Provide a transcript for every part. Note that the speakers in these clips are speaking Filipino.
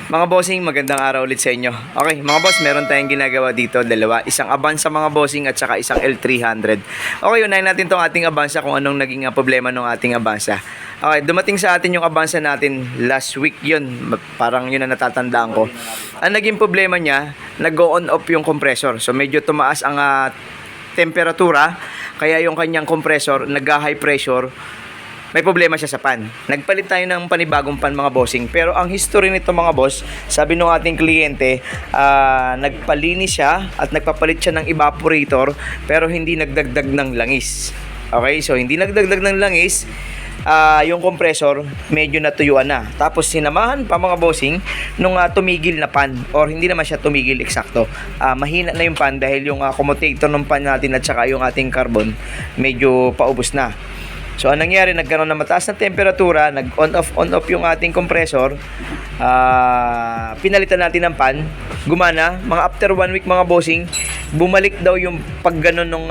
Mga bossing, magandang araw ulit sa inyo. Okay, mga boss, meron tayong ginagawa dito, dalawa. Isang Avanza mga bossing at saka isang L300. Okay, unahin natin tong ating Avanza kung anong naging problema ng ating Avanza. Okay, dumating sa atin yung Avanza natin last week yun. Parang yun na natatandaan ko. Ang naging problema niya, nag-go on off yung compressor. So medyo tumaas ang temperatura, kaya yung kanyang compressor nag-high pressure. May problema siya sa pan. Nagpalit tayo ng panibagong pan mga bossing. Pero ang history nito mga boss, sabi ng ating kliyente, nagpalinis siya at nagpapalit siya ng evaporator pero hindi nagdagdag ng langis. Okay, so hindi nagdagdag ng langis, yung compressor medyo natuyuan na. Tapos sinamahan pa mga bossing nung tumigil na pan, or hindi naman siya tumigil eksakto. Mahina na yung pan dahil yung commutator ng pan natin at saka yung ating carbon medyo paubos na. So, anong nangyari? Nagkaroon ng mataas na temperatura, nag-on off yung ating compressor. Pinalitan natin ng pan. Gumana. Mga after 1 week mga bossing, bumalik daw yung pagganon ng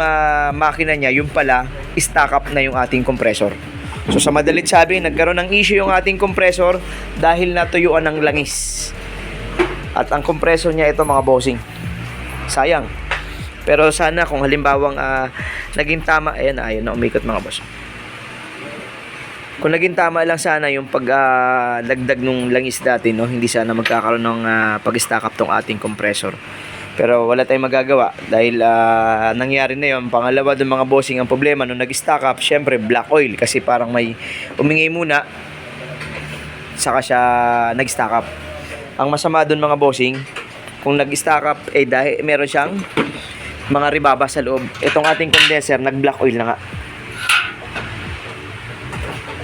makina niya. Yung pala, stock up na yung ating compressor. So, sa madalit sabi, nagkaroon ng issue yung ating compressor dahil natuyuan ng langis. At ang compressor niya ito mga bossing. Sayang. Pero sana kung halimbawang naging tama, ayan na umikot mga boss. Kung naging tama lang sana yung pagdagdag nung langis dati, no, hindi sana magkakaroon ng pag-stack up tong ating compressor. Pero wala tayong magagawa dahil nangyari na yun. Pangalawa dun mga bossing, ang problema nung nag-stack up, syempre black oil, kasi parang may umingay muna saka siya nag-stack up. Ang masama dun mga bossing, kung nag-stack up dahil meron siyang mga ribaba sa loob. Itong ating condenser nag-black oil na nga.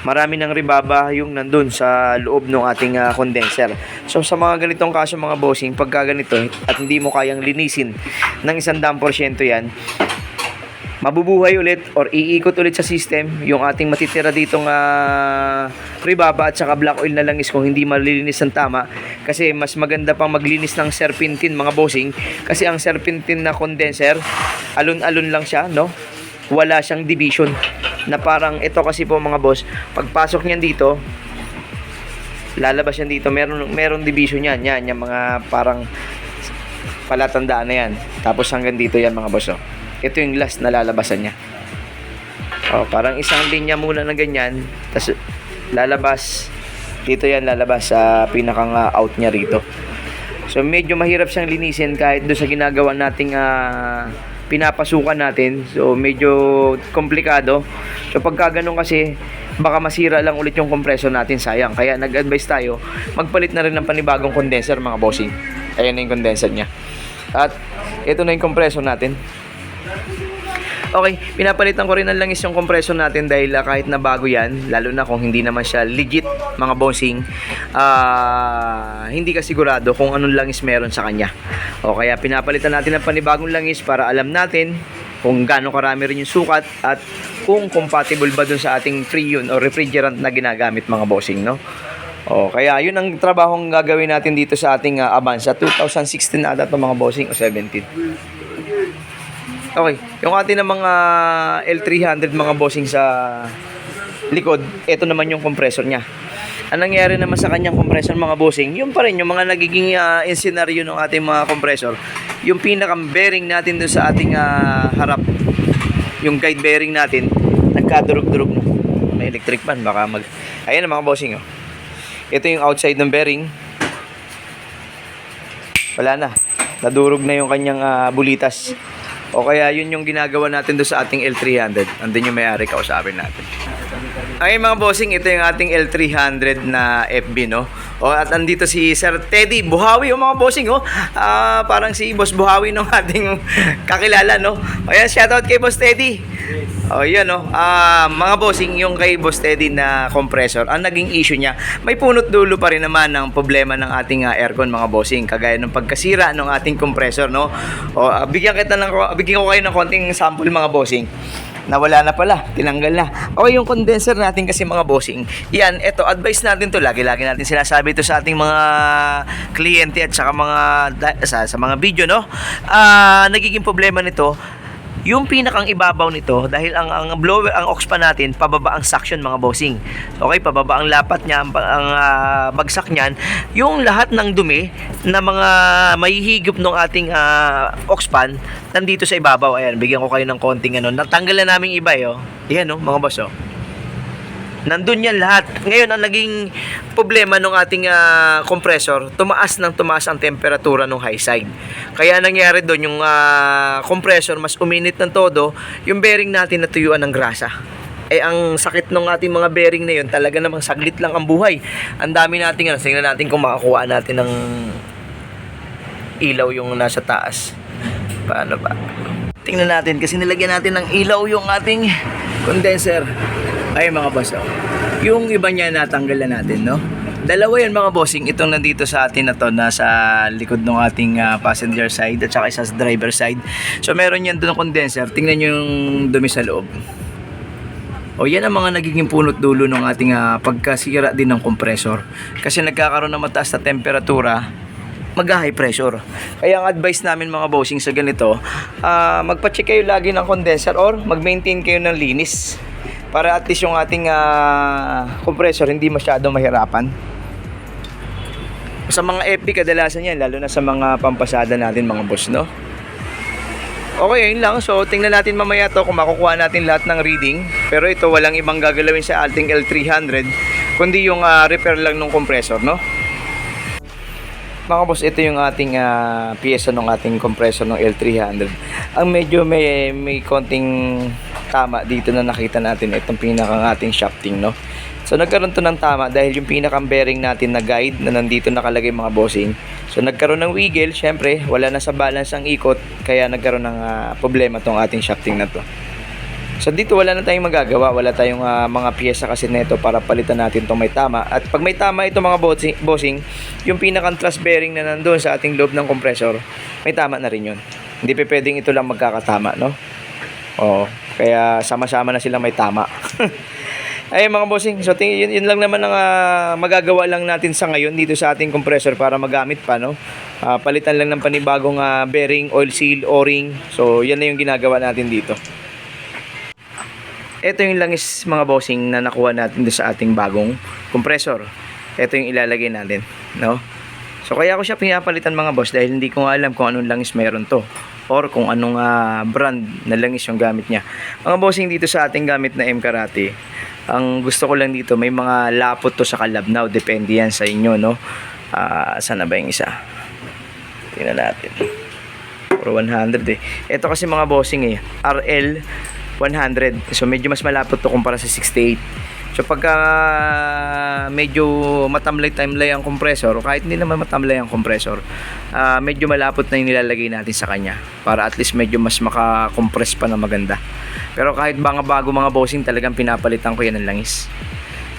Marami ng ribaba yung nandun sa loob ng ating condenser. So sa mga ganitong kaso mga bossing, pagka ganito at hindi mo kayang linisin ng 100% yan, mabubuhay ulit or iikot ulit sa system yung ating matitira ditong ribaba at saka black oil na langis kung hindi malilinis ng tama. Kasi mas maganda pang maglinis ng serpentine mga bossing, kasi ang serpentine na condenser, alon-alon lang siya, no? Wala siyang division na parang ito kasi po mga boss, pagpasok niyan dito, lalabas yan dito, meron division yan yung mga parang palatandaan na yan, tapos hanggang dito yan mga boss. Ito yung last na lalabasan niya. Parang isang linya muna ng ganyan, tapos lalabas dito yan, lalabas sa pinakang out niya rito. So medyo mahirap siyang linisin kahit doon sa ginagawa nating pinapasukan natin. So medyo komplikado. So pagka ganun kasi, baka masira lang ulit yung compressor natin, sayang. Kaya nag-advise tayo, magpalit na rin ng panibagong condenser mga bossing. Ayan na yung condenser niya. At ito na yung compressor natin. Okay, pinapalitan ko rin ng langis yung compressor natin dahil kahit na bago yan, lalo na kung hindi naman siya legit mga bossing, hindi ka sigurado kung anong langis meron sa kanya. Kaya pinapalitan natin ng panibagong langis para alam natin kung gaano karami rin yung sukat at kung compatible ba dun sa ating freon o refrigerant na ginagamit mga bossing, no? Kaya yun ang trabahong gagawin natin dito sa ating Avanza 2016 na ata ito mga bossing o 17. Okay, yung atin ng mga L300 mga bossing sa likod, ito naman yung compressor niya. Ang nangyari naman sa kanyang compressor mga bossing, yun pa rin yung mga nagiging scenario ng ating mga compressor. Yung pinakang bearing natin doon sa ating harap, yung guide bearing natin, nagkadurog-durog na. May electric pan, baka ayan na mga bossing. Ito yung outside ng bearing. Wala na, nadurog na yung kanyang bulitas. Kaya yun yung ginagawa natin doon sa ating L300. Andun yung may-ari, kausapin natin. Okay mga bossing, ito yung ating L300 na FB, no? At andito si Sir Teddy Buhawi, mga bossing, parang si Boss Buhawi ng ating kakilala, no? Ayan, shoutout kay Boss Teddy. Yan, no? Mga bossing, yung kay Boss Teddy na compressor, ang naging issue niya, may punot dulo pa rin naman ng problema ng ating aircon mga bossing, kagaya ng pagkasira ng ating compressor, no? Bigyan ko kayo ng konting sample mga bossing. Nawala na pala, tinanggal na. Yung condenser natin kasi mga bossing, yan, eto, advice natin to, lagi-lagi natin sinasabi to sa ating mga kliyente at saka sa mga video, no? Nagiging problema nito, yung pinakang ibabaw nito, dahil ang blower, ang aux pan natin, pababa ang suction mga bossing. Okay, pababa ang lapat niya, bagsak niyan, yung lahat ng dumi na mga mahihigop ng ating aux pan, nandito sa ibabaw. Ayan, bigyan ko kayo ng konting natanggal na namin iba oh. Ayan mga boss nandun yan lahat. Ngayon, ang naging problema ng ating compressor, tumaas ang temperatura ng high side. Kaya nangyari doon, yung compressor mas uminit ng todo, yung bearing natin natuyuan ng grasa. Ang sakit ng ating mga bearing na yun, talaga namang saglit lang ang buhay. Ang dami natin, tingnan natin kung makakuha natin ng ilaw yung nasa taas. Paano ba? Tingnan natin, kasi nilagyan natin ng ilaw yung ating condenser. Ay mga boss, yung iba niya natanggal na natin, no? Dalawa yan mga bossing, itong nandito sa atin na to, nasa likod ng ating passenger side at saka isa sa driver side. So meron yan doon ng condenser, tingnan nyo yung dumi sa loob. Yan ang mga nagiging punot dulo ng ating pagkasira din ng compressor. Kasi nagkakaroon ng mataas na temperatura, mag-high pressure. Kaya ang advice namin mga bossing sa ganito, magpa-check kayo lagi ng condenser or mag-maintain kayo ng linis. Para at least yung ating compressor hindi masyadong mahirapan. Sa mga FP kadalasan yan, lalo na sa mga pampasada natin mga boss, no? Okay, yun lang. So, tingnan natin mamaya to kung makukuha natin lahat ng reading. Pero ito, walang ibang gagalawin sa ating L300, kundi yung repair lang ng compressor, no? Mga boss, ito yung ating piyesa ng ating compressor ng L300. Ang medyo may konting tama dito na nakita natin, itong pinakang ating shafting, no? So nagkaroon to ng tama dahil yung pinakang bearing natin na guide na nandito nakalagay mga bossing. So nagkaroon ng wiggle, syempre wala na sa balance ang ikot, kaya nagkaroon ng problema tong ating shafting na to. So dito wala na tayong magagawa, wala tayong mga piyesa kasi neto para palitan natin tong may tama. At pag may tama ito mga bossing, yung pinakang thrust bearing na nandoon sa ating loob ng compressor, may tama na rin yun. Hindi pa pwedeng ito lang magkakatama, no? Kaya sama-sama na sila may tama. Ay mga bossing, so yun lang naman ang magagawa lang natin sa ngayon dito sa ating compressor para magamit pa, no? Palitan lang ng panibagong bearing, oil seal, o-ring. So yan na yung ginagawa natin dito. Ito yung langis mga bossing na nakuha natin sa ating bagong compressor. Ito yung ilalagay natin, no? So kaya ko siya pinapalitan mga boss dahil hindi ko alam kung anong langis meron to or kung anong brand na langis yung gamit niya. Mga bossing, dito sa ating gamit na M-Karate, ang gusto ko lang dito, may mga lapot to sa kalabnaw, depende yan sa inyo, no? Sana ba yung isa? Tingnan natin. Puro 100 Ito kasi mga bossing RL 100. So medyo mas malapot to kumpara sa 68. So pagka medyo matamlay-tamlay ang compressor, kahit hindi naman matamlay ang compressor, medyo malapot na yung nilalagay natin sa kanya para at least medyo mas maka-compress pa na maganda. Pero kahit bago mga bossing, talagang pinapalitan ko yan ng langis.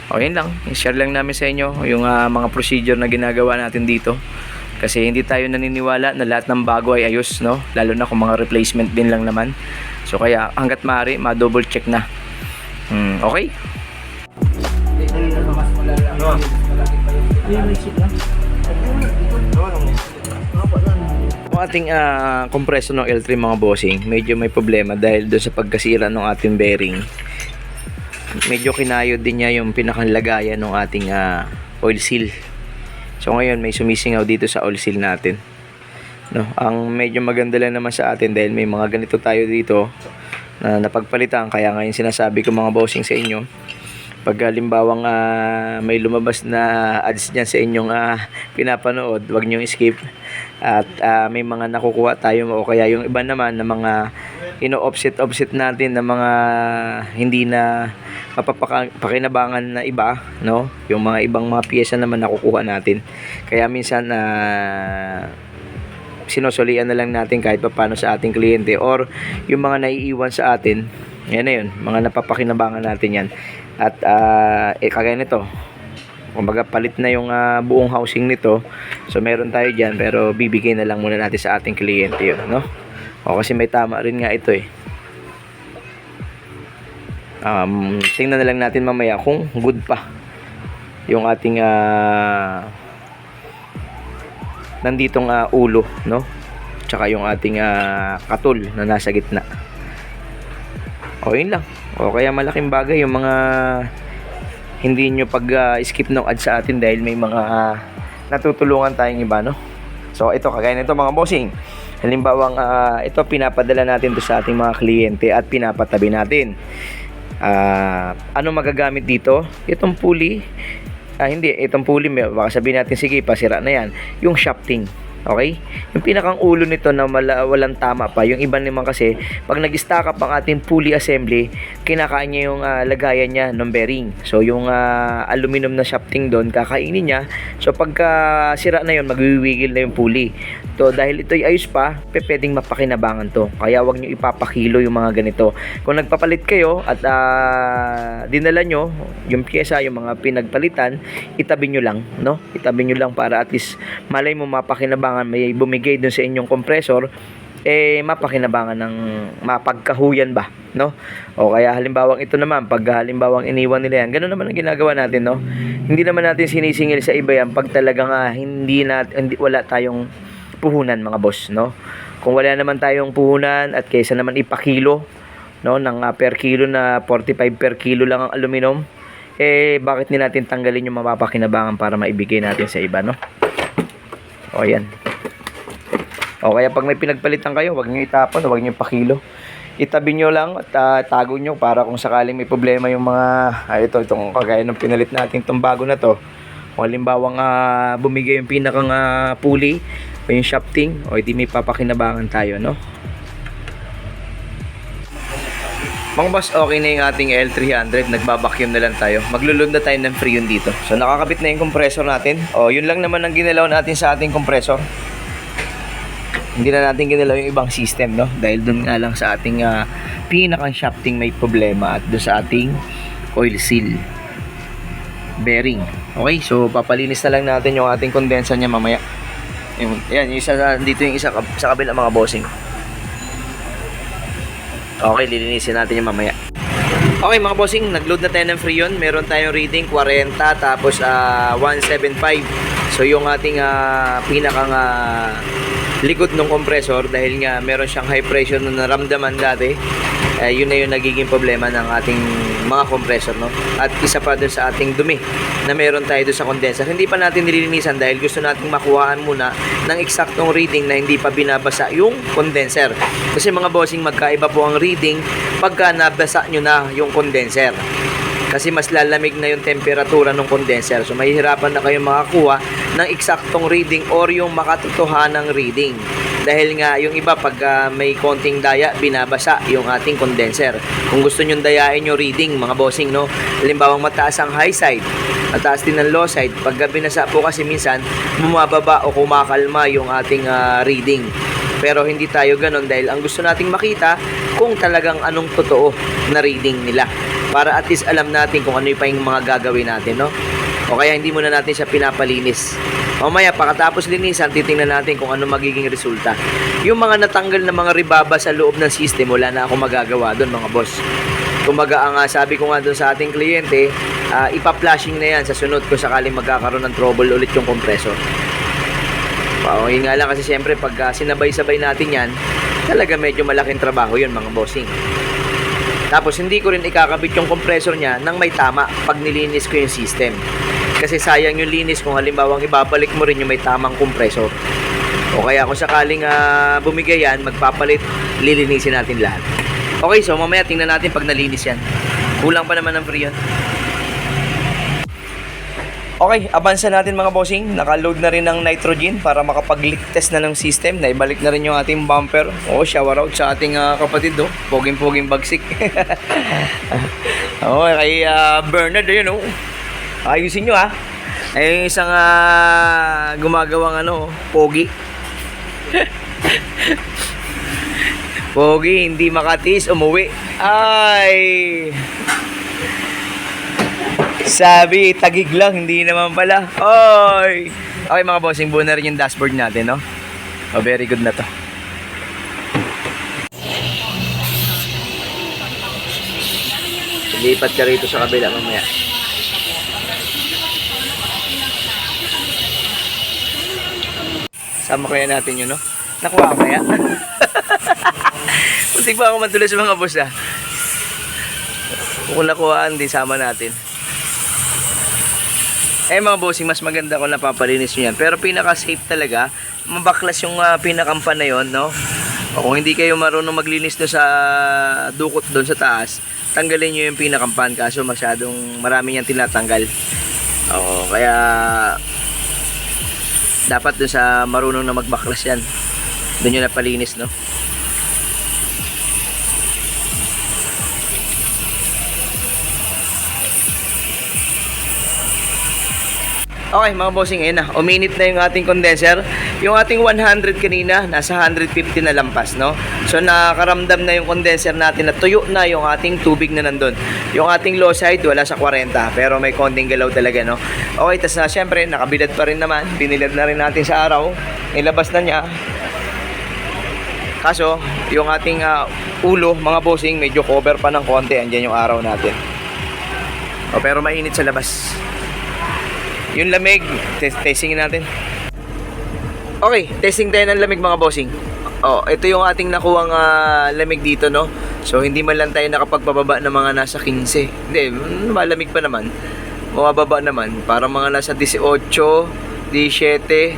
Yun lang, i-share lang namin sa inyo yung mga procedure na ginagawa natin dito. Kasi hindi tayo naniniwala na lahat ng bago ay ayos, no? Lalo na kung mga replacement din lang naman. So kaya hanggat maaari, ma-double check na. Okay? Ang ating compressor ng L3 mga bossing, medyo may problema dahil doon sa pagkasira ng ating bearing. Medyo kinayod din niya yung pinakang lagayan ng ating oil seal. So ngayon may sumisingaw dito sa oil seal natin, no? Ang medyo maganda lang naman sa atin dahil may mga ganito tayo dito na napagpalitan, kaya ngayon sinasabi ko mga bossing sa inyo, pag halimbawang may lumabas na ads dyan sa inyong pinapanood, wag nyo skip. At may mga nakukuha tayo, o kaya yung iba naman na mga ino-offset natin na mga hindi na mapapakinabangan na iba, no? Yung mga ibang mga piyesa naman nakukuha natin. Kaya minsan sinusolian na lang natin kahit paano sa ating kliyente, or yung mga naiiwan sa atin, yan na yun, mga napapakinabangan natin yan. At kagaya nito, kumbaga palit na yung buong housing nito, so meron tayo dyan, pero bibigay na lang muna natin sa ating kliyente yun, no? Kasi may tama rin nga ito tingnan na lang natin mamaya kung good pa yung ating nanditong ulo, no? Tsaka yung ating katul na nasa gitna. O yun lang. O kaya malaking bagay yung mga hindi nyo pag-skip ng ad sa atin dahil may mga natutulungan tayong iba, no? So ito, kagaya nito mga bossing. Halimbawa, ito pinapadala natin to sa ating mga kliyente at pinapatabi natin. Ano magagamit dito? Itong pulley. Hindi, itong pulley, baka sabihin natin, sige, pasira na yan. Yung shafting. Okay? Yung pinakang ulo nito na walang tama pa. Yung iba naman kasi, pag nag-stack up ang ating pulley assembly, kinakain niya yung lagayan niya ng bearing. So, yung aluminum na shafting doon, kakainin niya. So, pagka sira na yun, magwiwigil na yung pulley. So, dahil ito'y ayos pa, pwedeng mapakinabangan to. Kaya wag nyo ipapakilo yung mga ganito. Kung nagpapalit kayo at dinala nyo yung pyesa, yung mga pinagpalitan, itabi nyo lang, no? Itabi nyo lang para at least malay mo mapakinabangan, may bumigay dun sa inyong compressor, mapakinabangan ng mapagkahuyan ba, no? O kaya halimbawang ito naman, pag halimbawang iniwan nila yan, ganun naman ang ginagawa natin, no? Hindi naman natin sinisingil sa iba yan pag talagang wala tayong puhunan, mga boss, no? Kung wala naman tayong puhunan at kaysa naman ipakilo, no, ng per kilo na 45 per kilo lang ang aluminum, bakit hindi natin tanggalin yung mapapakinabangan para maibigay natin sa iba, no? O yan. O kaya pag may pinagpalitan kayo, wag nyo itapon, wag nyo pakilo. Itabi nyo lang at tago nyo para kung sakaling may problema yung mga itong kagaya ng pinalit natin itong bago na to. O halimbawang bumigay yung pinakang pulley o yung shafting, o hindi may papakinabangan tayo, no? Mga boss, okay na yung ating L300. Nagbabacuum na lang tayo. Maglulod na tayo ng freon dito. So nakakabit na yung compressor natin. O yun lang naman ang ginalaw natin sa ating compressor. Hindi na natin ginalaw yung ibang system, no? Dahil dun nga lang sa ating pinakang shafting may problema at dun sa ating oil seal bearing. Okay, so papalinis na lang natin yung ating condenser niya mamaya. Yan, yung isa dito, yung isa sa kabila, mga bossing. Okay, lilinisin natin yung mamaya. Okay mga bossing, nagload na tayo ng freon. Meron tayong reading 40 tapos 175. So yung ating pinakang likod ng compressor, dahil nga meron siyang high pressure na naramdaman dati, yun na yung nagiging problema ng ating mga compressor, no? At isa pa dun sa ating dumi na meron tayo dun sa condenser, hindi pa natin nililinisan dahil gusto nating makuhaan muna ng eksaktong reading na hindi pa binabasa yung condenser. Kasi mga bossing, magkaiba po ang reading pagka nabasa nyo na yung condenser. Kasi mas lalamig na yung temperatura ng condenser. So mahihirapan na kayo makakuha ng eksaktong reading or yung makatotohanang reading. Dahil nga yung iba pag may konting daya, binabasa yung ating condenser. Kung gusto nyo dayain yung reading, mga bossing, no? Halimbawa mataas ang high side, mataas din ang low side. Pag binasa po kasi minsan, bumababa o kumakalma yung ating reading. Pero hindi tayo ganun dahil ang gusto nating makita kung talagang anong totoo na reading nila. Para at least alam natin kung ano pa yung mga gagawin natin, no? O kaya hindi muna natin siya pinapalinis. Mamaya, pagkatapos linisan, titingnan natin kung ano magiging resulta. Yung mga natanggal na mga ribaba sa loob ng system, wala na akong magagawa doon, mga boss. Kumbaga, ang sabi ko nga doon sa ating kliyente, ipa-flashing na yan sa sunod kung sakaling magkakaroon ng trouble ulit yung compressor. Wow, yun nga lang kasi siyempre pag sinabay-sabay natin yan, talaga medyo malaking trabaho yun, mga bossing. Tapos hindi ko rin ikakabit yung compressor niya nang may tama pag nilinis ko yung system. Kasi sayang yung linis kung halimbawang ibabalik mo rin yung may tamang compressor. O kaya kung sakaling bumigay yan, magpapalit, lilinisin natin lahat. Okay, so mamaya tingnan natin pag nalinis yan. Kulang pa naman ng freon. Okay, abansa natin mga bossing. Naka-load na rin ng nitrogen para makapag-leak test na ng system. Naibalik na rin yung ating bumper. Shower out sa ating kapatid, oh. Poging-poging bagsik. Okay, kay Bernard, yun, oh. Ayusin nyo, ha. Ay, isang gumagawang pogi. Pogi, hindi makatiis, umuwi. Ay! Sabi, tagig lang, hindi naman pala. Oy! Okay mga bossing, buo na rin yung dashboard natin, no? Oh, very good na to. Lipat ka rito sa kabila mamaya. Sama kaya natin yun, no? Nakuha ko kaya? Muntik pa ako matuloy sa mga boss, ah. Okay, okay. Mga bossing, buo na rin yung dashboard natin, no? Oh, very good na to. Lipat ka rito sa kabila mamaya. Sama kaya natin yun, no? Nakuha ko kaya? Muntik pa ako matuloy sa mga boss, ah. Okay, okay. Mga bossing, buo na rin yung dashboard natin, no? Oh, very good na to. Kung nakuhaan, di sama natin. Mga bossing, mas maganda kung napapalinis nyo yan. Pero pinaka-safe talaga, mabaklas yung pinakampan na yun, no? O kung hindi kayo marunong maglinis doon sa dukot doon sa taas, tanggalin nyo yung pinakampan. Kaso masyadong marami niyang tinatanggal. O, kaya dapat doon sa marunong na magbaklas yan. Doon nyo napalinis, no? Okay mga bossing, ayun na, uminit na yung ating condenser. Yung ating 100 kanina, nasa 150 na lampas, no? So nakaramdam na yung condenser natin na tuyo na yung ating tubig na nandun. Yung ating low side, wala sa 40, pero may konting galaw talaga, no? Okay, tas na syempre, nakabilad pa rin naman. Binilad na rin natin sa araw. Nilabas na niya. Kaso, yung ating ulo, mga bossing, medyo cover pa ng konti. Andyan yung araw natin. Pero mainit sa labas. Yung lamig, testingin natin. Okay, testing tayo ng lamig mga bossing. Ito yung ating nakuhang lamig dito, no? So, hindi man lang tayo nakapagpababa ng mga nasa 15. Hindi, malamig pa naman. Mababa naman. Parang mga nasa 18, 17.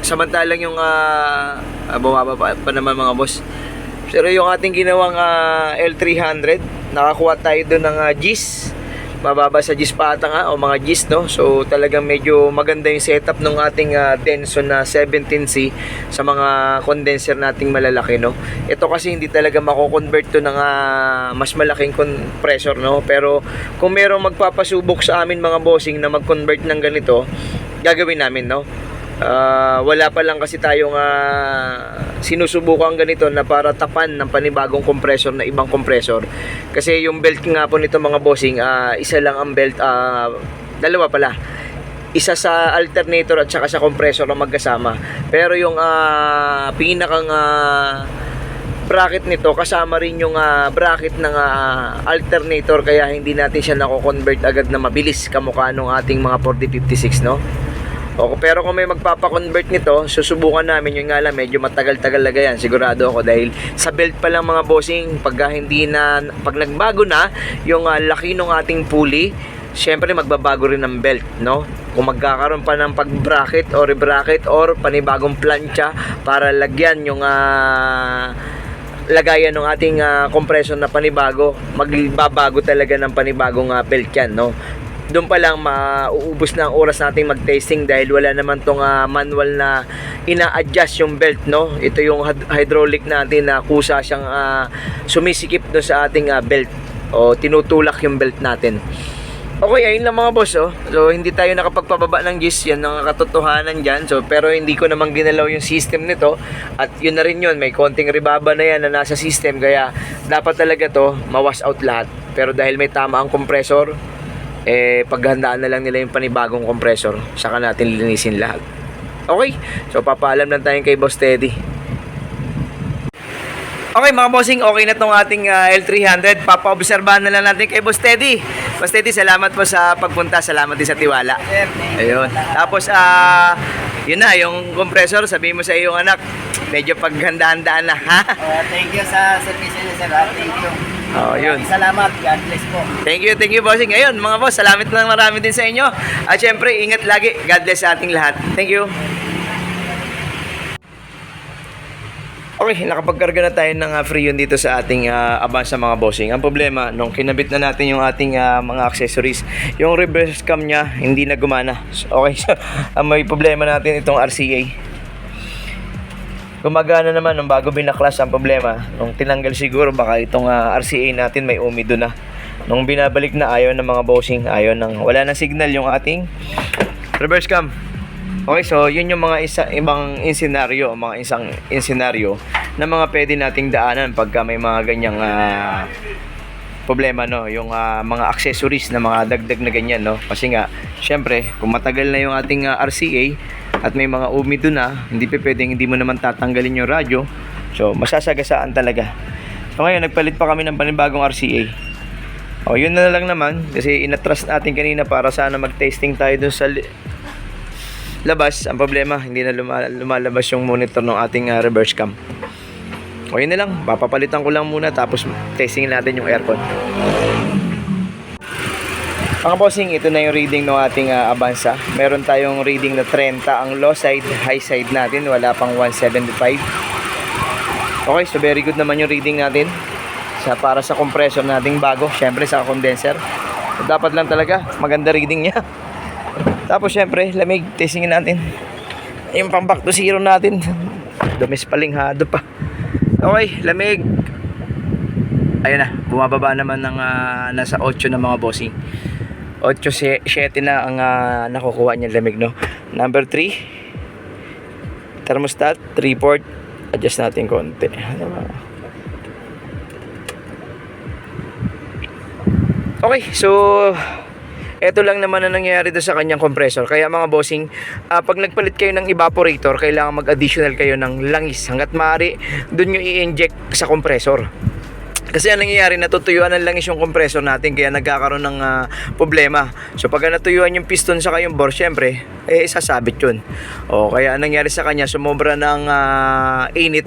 Samantalang yung bumababa pa naman mga boss. Pero yung ating ginawang L300, nakakuha tayo doon ng GIS. Mababa sa GIS pa ata o mga GIS, no? So talagang medyo maganda yung setup ng ating Denso na 17C sa mga condenser nating malalaki, no? Ito kasi hindi talaga mako-convert to ng mas malaking compressor, no? Pero kung merong magpapasubok sa amin mga bossing na mag-convert ng ganito, gagawin namin, no? Wala pa lang kasi tayong sinusubukan ganito na para tapan ng panibagong compressor na ibang compressor. Kasi yung belt nga po nito mga bossing, isa lang ang belt, dalawa pala. Isa sa alternator at saka sa compressor ang magkasama. Pero yung pinakang bracket nito, kasama rin yung bracket ng alternator, kaya hindi natin siya nako-convert agad na mabilis kamukha nung ating mga 4056, no? Pero kung may magpapa-convert nito, susubukan namin. Yung nga lang, medyo matagal-tagal talaga yan, sigurado ako, dahil sa belt pa lang mga bossing, pag nagbago na yung laki ng ating pulley, syempre magbabago rin ng belt, no? Kung magkakaroon pa ng pag-bracket or rebracket or panibagong plancha para lagyan yung lagayan ng ating compressor na panibago, magbabago talaga ng panibagong belt yan, no? Doon pa lang mauubos na ang oras nating mag-testing dahil wala naman tong manual na ina-adjust yung belt, no? Ito yung hydraulic natin na kusa siyang sumisikip doon sa ating belt o tinutulak yung belt natin. Okay, ayun lang mga boss, So hindi tayo nakapagpababa ng GIS, yan ang katotohanan dyan. So pero hindi ko naman ginalaw yung system nito. At yun na rin yun, may konting ribaba na yan na nasa system. Kaya dapat talaga to mawash out lahat. Pero dahil may tama ang compressor, paghandaan na lang nila yung panibagong compressor, saka natin linisin lahat. Okay, so papaalam lang tayo kay Boss Teddy. Okay mga bossing, okay na tong ating L300. Papaobserbahan na lang natin kay Boss Teddy. Boss Teddy, salamat po sa pagpunta, salamat din sa tiwala. Ayun. Tapos yun na, yung compressor, sabihin mo sa iyong anak, medyo paghanda-handaan na, ha? Thank you sa service niyo, sir. Thank you. Yun. Salamat. God bless po. Thank you, bossing. Ngayon, mga boss, salamat na marami din sa inyo. At syempre, ingat lagi. God bless sa ating lahat. Thank you. Okay, nakapagkarga na tayo ng Freon dito sa ating Avanza mga bossing. Ang problema, nung kinabit na natin yung ating mga accessories, yung reverse cam niya, hindi na gumana. Okay, so, may problema natin itong RCA. Gumagana naman nung bago binaklas. Ang problema, nung tinanggal siguro, baka itong RCA natin may umido na. Nung binabalik na, ayaw ng mga bossing, wala nang signal yung ating reverse cam. Okay, so yun yung mga ibang insenaryo na mga pwede nating daanan pagka may mga ganyang problema, no? Yung mga accessories na mga dagdag na ganyan, no? Kasi nga, syempre, kung matagal na yung ating RCA at may mga umido na, hindi mo naman tatanggalin yung radyo. So, masasagasaan talaga. So, ngayon, nagpalit pa kami ng panibagong RCA. Yun na lang naman. Kasi inatras natin kanina para sana mag-testing tayo dun sa labas. Ang problema, hindi na lumalabas yung monitor ng ating reverse cam. O yun na lang, papapalitan ko lang muna tapos testing natin yung aircon. Mga bossing, ito na yung reading ng ating Avanza. Meron tayong reading na 30 ang low side, high side natin, wala pang 175. Okay, so very good naman yung reading natin para sa compressor nating bago, syempre sa condenser. So, dapat lang talaga maganda reading niya. Tapos syempre, lamig, testingin natin. Yung pang back to zero natin, dumis palinghado pa. Okay, lamig. Ayun na, bumababa naman ng nasa 8 na mga bossing. 8-7 na ang nakukuha niya lamig, no? Number 3, thermostat, 3-port. Adjust natin konti. Okay, so eto lang naman na nangyayari doon sa kanyang compressor. Kaya mga bossing, pag nagpalit kayo ng evaporator, kailangan mag-additional kayo ng langis. Hanggat maaari, doon nyo i-inject sa compressor. Kasi ang nangyayari, natutuyuan ng langis yung compressor natin, kaya nagkakaroon ng problema. So pag natuyuan yung piston sa kayong bore, syempre, sasabit yun. O kaya ang nangyari sa kanya, sumobra ng init,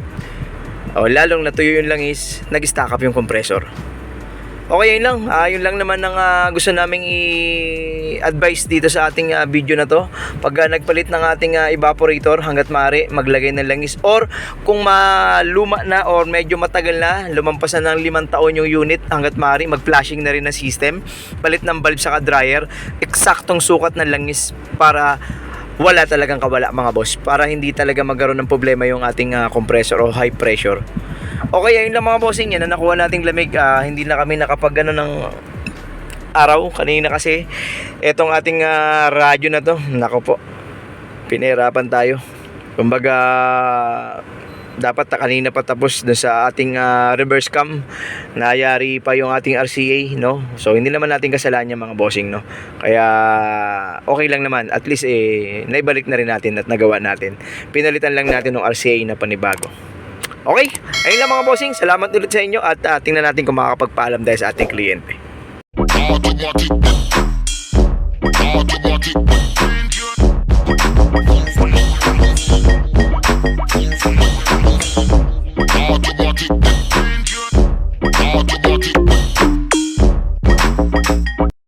lalong natuyo yung langis, nag-stack up yung compressor. Okay, yun lang. Yun lang naman ang gusto naming i-advise dito sa ating video na to. Pag nagpalit ng ating evaporator, hanggat maaari, maglagay ng langis. Or kung maluma na or medyo matagal na, lumampas na ng 5 taon yung unit, hanggat maaari, mag-flashing na rin na system. Palit ng bulb saka dryer. Eksaktong sukat ng langis para wala talagang kawala mga boss. Para hindi talaga magkaroon ng problema yung ating compressor o high pressure. Okay, ayun lang mga bossing, yan na nakuha nating lamig. Hindi na kami nakapag ng araw kanina kasi etong ating radyo na to, nako po, pinahirapan tayo. Kumbaga dapat kanina pa tapos dun sa ating reverse cam, nayari pa yung ating RCA, no? So hindi naman natin kasalanan yung mga bossing, no? Kaya okay lang naman, at least naibalik na rin natin at nagawa natin. Pinalitan lang natin ng RCA na panibago. Okay, ayun lang mga bossing, salamat ulit sa inyo at tingnan natin kung makakapagpaalam dahil sa ating kliyente.